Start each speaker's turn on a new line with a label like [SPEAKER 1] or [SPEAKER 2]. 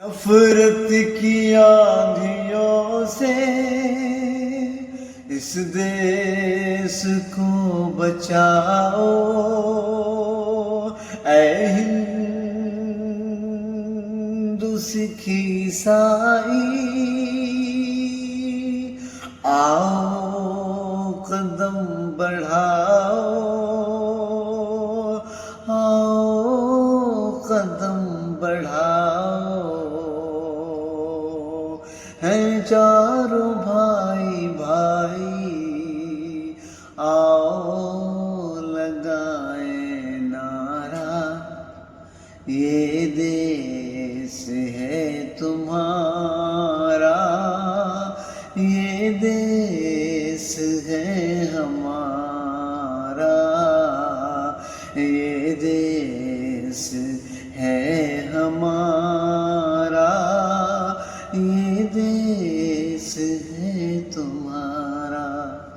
[SPEAKER 1] नफरत की आंधियों से इस देश को बचाओ, ऐ हिंदू सिख ईसाई, आओ कदम बढ़ाओ, आओ कदम बढ़ाओ। हैं चारों भाई भाई, आओ लगाए नारा, ये देश है तुम्हारा, ये देश है हमारा, ये देश है हमारा, ये देश है तुम्हारा।